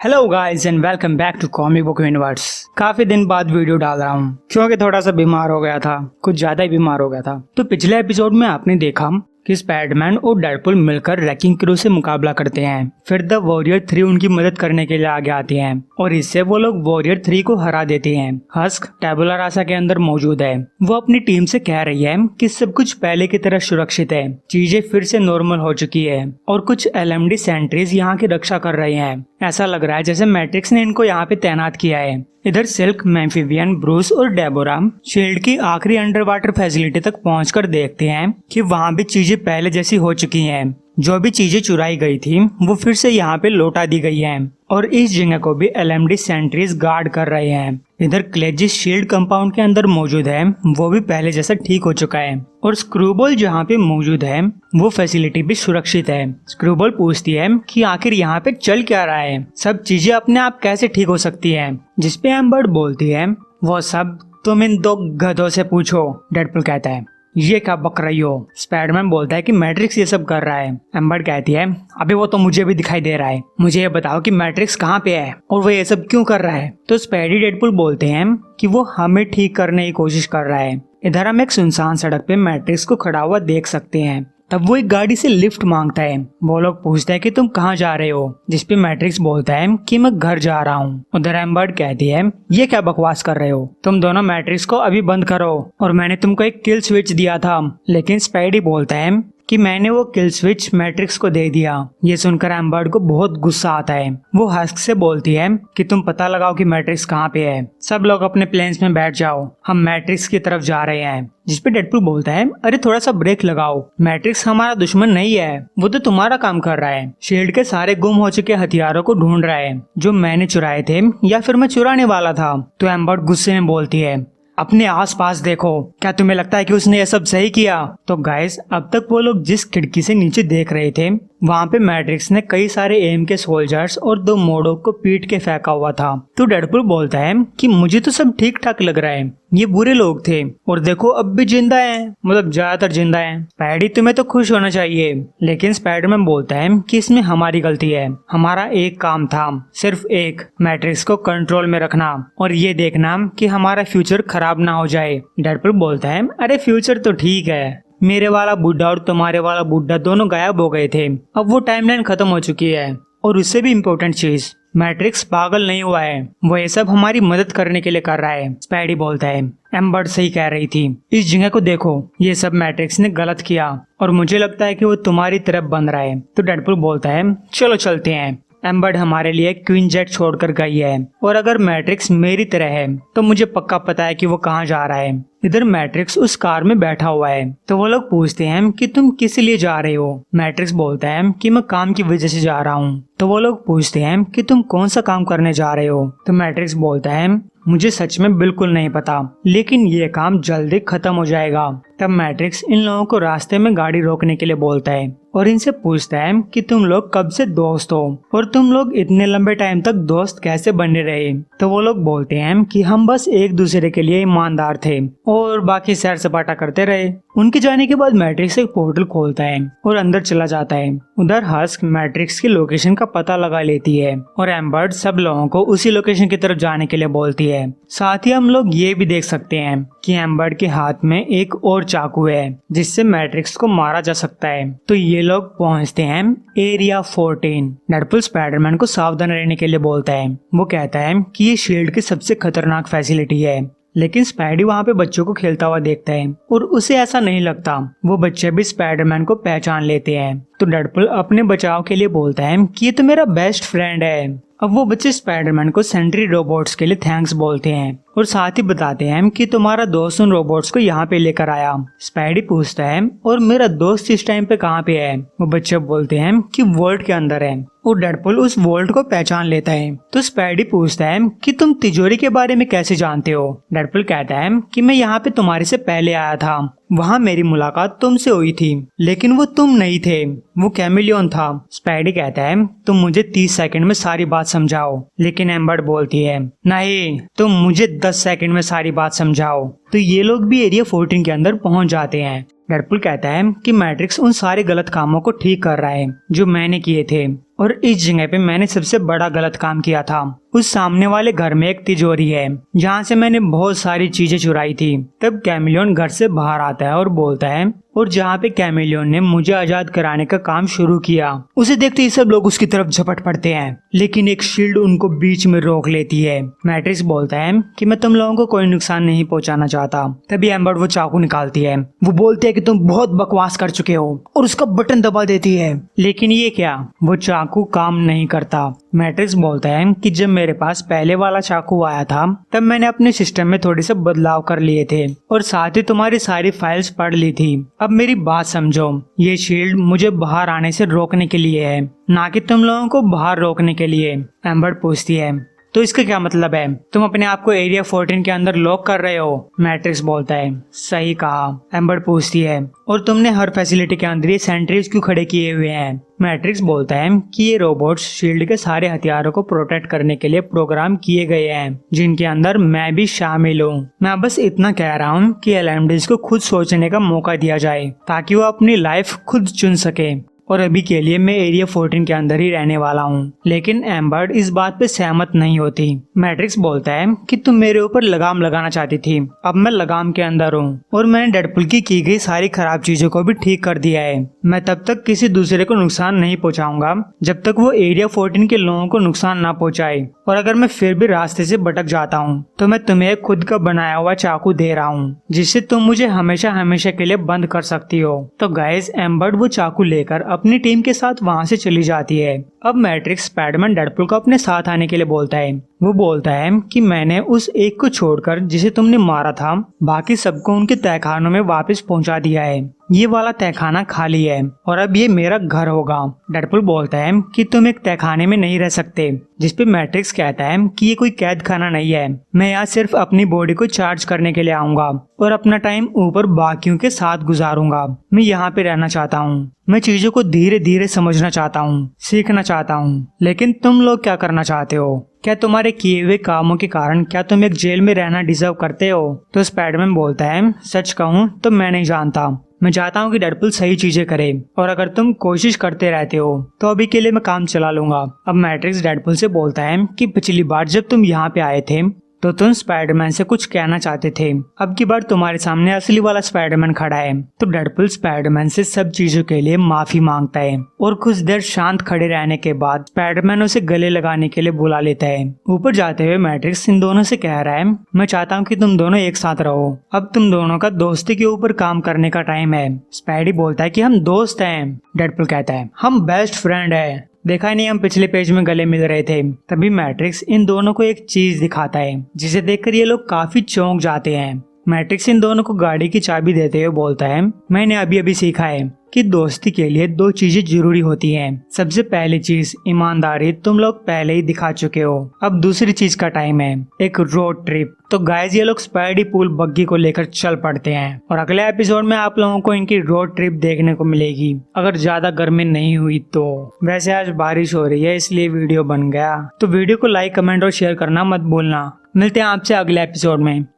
Hello guys and welcome back to comic book universe. काफी दिन बाद वीडियो डाल रहा हूँ क्योंकि थोड़ा सा बीमार हो गया था, कुछ ज्यादा ही बीमार हो गया था। तो पिछले एपिसोड में आपने देखा कि स्पाइडरमैन और डेडपुल मिलकर रैकिंग क्रू से मुकाबला करते हैं। फिर द वॉरियर 3 उनकी मदद करने के लिए आगे आती हैं और इससे वो लोग वॉरियर 3 को हरा देते हैं। हस्क टैबुला रासा के अंदर मौजूद है। वो अपनी टीम से कह रही है कि सब कुछ पहले की तरह सुरक्षित है, चीजें फिर से नॉर्मल हो चुकी है और कुछ LMD सेंट्रीज यहाँ की रक्षा कर रहे हैं। ऐसा लग रहा है जैसे मैट्रिक्स ने इनको यहाँ पे तैनात किया है। इधर सिल्क, एम्फीबियन, ब्रूस और डेबोरा शील्ड की आखिरी अंडर वाटर फैसिलिटी तक पहुंचकर देखते हैं कि वहां भी चीजें पहले जैसी हो चुकी हैं। जो भी चीजें चुराई गई थी वो फिर से यहाँ पे लौटा दी गई हैं और इस जगह को भी LMD सेंट्रीज गार्ड कर रहे हैं। इधर क्लेज जिस शील्ड कंपाउंड के अंदर मौजूद है वो भी पहले जैसा ठीक हो चुका है और स्क्रूबॉल जहाँ पे मौजूद है वो फैसिलिटी भी सुरक्षित है। स्क्रूबॉल पूछती है कि आखिर यहाँ पे चल क्या रहा है, सब चीजें अपने आप कैसे ठीक हो सकती है। जिसपे एम्बर बोलती है वो सब तुम इन 2 गधों से पूछो। डेडपुल कहता है ये क्या बक रही हो। स्पाइडरमैन बोलता है कि मैट्रिक्स ये सब कर रहा है। एम्बर कहती है अभी वो तो मुझे भी दिखाई दे रहा है, मुझे ये बताओ कि मैट्रिक्स कहाँ पे है और वो ये सब क्यों कर रहा है। तो स्पाइडी डेडपुल बोलते हैं कि वो हमें ठीक करने की कोशिश कर रहा है। इधर हम एक सुनसान सड़क पे मैट्रिक्स को खड़ा हुआ देख सकते हैं। तब वो एक गाड़ी से लिफ्ट मांगता है। वो लोग पूछते हैं कि तुम कहाँ जा रहे हो, जिसपे मैट्रिक्स बोलता है कि मैं घर जा रहा हूँ। उधर एम्बर कहती है ये क्या बकवास कर रहे हो, तुम दोनों मैट्रिक्स को अभी बंद करो और मैंने तुमको एक किल स्विच दिया था। लेकिन स्पाइडी बोलता है कि मैंने वो किल स्विच मैट्रिक्स को दे दिया। ये सुनकर एम्बर को बहुत गुस्सा आता है। वो हस्क से बोलती है कि तुम पता लगाओ कि मैट्रिक्स कहाँ पे है, सब लोग अपने प्लेन्स में बैठ जाओ, हम मैट्रिक्स की तरफ जा रहे हैं। जिसपे डेडपुल बोलता है अरे थोड़ा सा ब्रेक लगाओ, मैट्रिक्स हमारा दुश्मन नहीं है, वो तो तुम्हारा काम कर रहा है। शील्ड के सारे गुम हो चुके हथियारों को ढूंढ रहा है जो मैंने चुराए थे या फिर मैं चुराने वाला था। तो एम्बर गुस्से में बोलती है अपने आसपास देखो, क्या तुम्हें लगता है कि उसने ये सब सही किया। तो गाइस अब तक वो लोग जिस खिड़की से नीचे देख रहे थे वहाँ पे मैट्रिक्स ने कई सारे एम के सोल्जर्स और 2 मोडो को पीट के फेंका हुआ था। तो डेडपुल बोलता है कि मुझे तो सब ठीक ठाक लग रहा है, ये बुरे लोग थे और देखो अब भी जिंदा हैं, मतलब ज्यादातर जिंदा हैं। स्पाइडी तुम्हें तो खुश होना चाहिए। लेकिन स्पाइडरमैन बोलता है कि इसमें हमारी गलती है, हमारा एक काम था, सिर्फ एक, मैट्रिक्स को कंट्रोल में रखना और ये देखना कि हमारा फ्यूचर खराब ना हो जाए। डेडपुल बोलता है अरे फ्यूचर तो ठीक है, मेरे वाला बुड्ढा और तुम्हारे वाला बुड्ढा दोनों गायब हो गए थे, अब वो टाइमलाइन खत्म हो चुकी है। और उससे भी इम्पोर्टेंट चीज, मैट्रिक्स पागल नहीं हुआ है, वो ये सब हमारी मदद करने के लिए कर रहा है। स्पाइडी बोलता है एम्बर सही कह रही थी, इस जगह को देखो, ये सब मैट्रिक्स ने गलत किया और मुझे लगता है कि वो तुम्हारी तरफ बन रहा है। तो डेडपुल बोलता है चलो चलते हैं, एम्बर हमारे लिए क्वीन जेट छोड़कर गई है और अगर मैट्रिक्स मेरी तरह है तो मुझे पक्का पता है कि वो कहाँ जा रहा है। इधर मैट्रिक्स उस कार में बैठा हुआ है। तो वो लोग पूछते हैं कि तुम किस लिए जा रहे हो। मैट्रिक्स बोलता है कि मैं काम की वजह से जा रहा हूँ। तो वो लोग पूछते हैं कि तुम कौन सा काम करने जा रहे हो। तो मैट्रिक्स बोलता है मुझे सच में बिल्कुल नहीं पता, लेकिन ये काम जल्दी खत्म हो जाएगा। तब मैट्रिक्स इन लोगों को रास्ते में गाड़ी रोकने के लिए बोलता है और इनसे पूछता है कि तुम लोग कब से दोस्त हो और तुम लोग इतने लंबे टाइम तक दोस्त कैसे बने रहे। तो वो लोग बोलते हैं कि हम बस एक दूसरे के लिए ईमानदार थे और बाकी सैर सपाटा करते रहे। उनके जाने के बाद मैट्रिक्स एक पोर्टल खोलता है और अंदर चला जाता है। उधर हस्क मैट्रिक्स की लोकेशन का पता लगा लेती है और एम्बर सब लोगों को उसी लोकेशन की तरफ जाने के लिए बोलती है। साथ ही हम लोग ये भी देख सकते हैं कि एम्बर के हाथ में एक और चाकू है जिससे मैट्रिक्स को मारा जा सकता है। तो ये लोग पहुंचते हैं एरिया 14। डेडपुल स्पाइडरमैन को सावधान रहने के लिए बोलता है। वो कहता है कि ये शील्ड की सबसे खतरनाक फैसिलिटी है। लेकिन स्पाइडी वहाँ पे बच्चों को खेलता हुआ देखता है और उसे ऐसा नहीं लगता। वो बच्चे भी स्पाइडरमैन को पहचान लेते हैं। तो डेडपुल अपने बचाव के लिए बोलता है कि ये तो मेरा बेस्ट फ्रेंड है। अब वो बच्चे स्पाइडरमैन को सेंट्री रोबोट्स के लिए थैंक्स बोलते हैं और साथ ही बताते हैं कि तुम्हारा दोस्त उन रोबोट्स को यहाँ पे लेकर आया। स्पाइडी पूछता है और मेरा दोस्त इस टाइम पे कहाँ पे है। वो बच्चे बोलते हैं कि वोल्ट के अंदर है और डेडपुल उस वोल्ट को पहचान लेता है। तो स्पाइडी पूछता है कि तुम तिजोरी के बारे में कैसे जानते हो। डेडपुल कहता है कि मैं यहाँ पे तुम्हारे से पहले आया था, वहाँ मेरी मुलाकात तुमसे हुई थी, लेकिन वो तुम नहीं थे, वो कैमिलियन था। स्पाइडी कहता है तुम मुझे 30 सेकंड में सारी बात समझाओ। लेकिन एम्बर बोलती है नहीं, तुम मुझे 10 सेकंड में सारी बात समझाओ। तो ये लोग भी एरिया 14 के अंदर पहुंच जाते हैं। डेडपुल कहता है कि मैट्रिक्स उन सारे गलत कामों को ठीक कर रहा है जो मैंने किए थे और इस जगह पे मैंने सबसे बड़ा गलत काम किया था। उस सामने वाले घर में एक तिजोरी है जहाँ से मैंने बहुत सारी चीजें चुराई थी। तब कैमिलियन घर से बाहर आता है और बोलता है, और जहाँ पे कैमिलियन ने मुझे आजाद कराने का काम शुरू किया, उसे देखते ही सब लोग उसकी तरफ झपट पड़ते हैं, लेकिन एक शील्ड उनको बीच में रोक लेती है। मैट्रिक्स बोलता है कि मैं तुम लोगों को कोई नुकसान नहीं पहुंचाना चाहता। तभी एम्बर वो चाकू निकालती है। वो बोलते है कि तुम बहुत बकवास कर चुके हो और उसका बटन दबा देती है, लेकिन ये क्या, वो चाकू काम नहीं करता। मैट्रिक्स बोलता है कि जब मेरे पास पहले वाला चाकू आया था तब मैंने अपने सिस्टम में थोड़ी से बदलाव कर लिए थे और साथ ही तुम्हारी सारी फाइल्स पढ़ ली थी। अब मेरी बात समझो, ये शील्ड मुझे बाहर आने से रोकने के लिए है, ना कि तुम लोगों को बाहर रोकने के लिए। एम्बर पूछती है, तो इसका क्या मतलब है, तुम अपने आप को एरिया 14 के अंदर लॉक कर रहे हो? मैट्रिक्स बोलता है, सही कहा। एम्बर पूछती है, और तुमने हर फैसिलिटी के अंदर ये सेंट्रीज क्यों खड़े किए हुए हैं? मैट्रिक्स बोलता है कि ये रोबोट्स शील्ड के सारे हथियारों को प्रोटेक्ट करने के लिए प्रोग्राम किए गए हैं, जिनके अंदर मैं भी शामिल हूँ। मैं बस इतना कह रहा हूँ कि एलएमडीज को खुद सोचने का मौका दिया जाए ताकि वो अपनी लाइफ खुद चुन सके, और अभी के लिए मैं एरिया 14 के अंदर ही रहने वाला हूँ। लेकिन एम्बर इस बात पे सहमत नहीं होती। मैट्रिक्स बोलता है कि तुम मेरे ऊपर लगाम लगाना चाहती थी, अब मैं लगाम के अंदर हूँ और मैंने डेडपुल की गई सारी खराब चीजों को भी ठीक कर दिया है। मैं तब तक किसी दूसरे को नुकसान नहीं पहुँचाऊंगा जब तक वो एरिया 14 के लोगों को नुकसान ना पहुँचाए, और अगर मैं फिर भी रास्ते से भटक जाता हूँ तो मैं तुम्हें खुद का बनाया हुआ चाकू दे रहा हूँ, जिससे तुम मुझे हमेशा हमेशा के लिए बंद कर सकती हो। तो गाइस, एम्बर वो चाकू लेकर अपनी टीम के साथ वहाँ से चली जाती है। अब मैट्रिक्स स्पाइडरमैन डेडपुल को अपने साथ आने के लिए बोलता है। वो बोलता है कि मैंने उस एक को छोड़कर जिसे तुमने मारा था, बाकी सबको उनके तहखानों में वापस पहुंचा दिया है। ये वाला तहखाना खाली है और अब ये मेरा घर होगा। डेडपुल बोलता है कि तुम एक तहखाने में नहीं रह सकते, जिसपे मैट्रिक्स कहता है कि ये कोई कैद खाना नहीं है, मैं यहाँ सिर्फ अपनी बॉडी को चार्ज करने के लिए आऊंगा और अपना टाइम ऊपर बाकियों के साथ गुजारूंगा। मैं यहाँ पे रहना चाहता हूँ, मैं चीजों को धीरे धीरे समझना चाहता हूँ, सीखना चाहता हूँ। लेकिन तुम लोग क्या करना चाहते हो? क्या तुम्हारे किए हुए कामों के कारण क्या तुम एक जेल में रहना डिजर्व करते हो? तो स्पाइडरमैन बोलता है, सच कहूँ तो मैं नहीं जानता। मैं चाहता हूँ कि डेडपुल सही चीजें करे, और अगर तुम कोशिश करते रहते हो तो अभी के लिए मैं काम चला लूंगा। अब मैट्रिक्स डेडपुल से बोलता है कि पिछली बार जब तुम यहाँ पे आए थे तो तुम स्पाइडरमैन से कुछ कहना चाहते थे, अब की बार तुम्हारे सामने असली वाला स्पाइडरमैन खड़ा है। तो डेडपुल स्पाइडरमैन से सब चीजों के लिए माफी मांगता है और कुछ देर शांत खड़े रहने के बाद स्पाइडरमैन उसे गले लगाने के लिए बुला लेता है। ऊपर जाते हुए मैट्रिक्स इन दोनों से कह रहा है, मैं चाहता हूँ कि तुम दोनों एक साथ रहो, अब तुम दोनों का दोस्ती के ऊपर काम करने का टाइम है। स्पाइडी बोलता है कि हम दोस्त हैं। डेडपुल कहता है, हम बेस्ट फ्रेंड है, देखा ही नहीं हम पिछले पेज में गले मिल रहे थे। तभी मैट्रिक्स इन दोनों को एक चीज दिखाता है जिसे देखकर ये लोग काफी चौंक जाते हैं। मैट्रिक्स इन दोनों को गाड़ी की चाबी देते हुए बोलता है, मैंने अभी अभी सीखा है कि दोस्ती के लिए दो चीजें जरूरी होती हैं। सबसे पहली चीज ईमानदारी, तुम लोग पहले ही दिखा चुके हो। अब दूसरी चीज का टाइम है, एक रोड ट्रिप। तो गाइस, ये लोग स्पाइडी पूल बग्गी को लेकर चल पड़ते हैं और अगले एपिसोड में आप लोगों को इनकी रोड ट्रिप देखने को मिलेगी, अगर ज्यादा गर्मी नहीं हुई तो। वैसे आज बारिश हो रही है इसलिए वीडियो बन गया। तो वीडियो को लाइक, कमेंट और शेयर करना मत भूलना। मिलते हैं आपसे अगले एपिसोड में।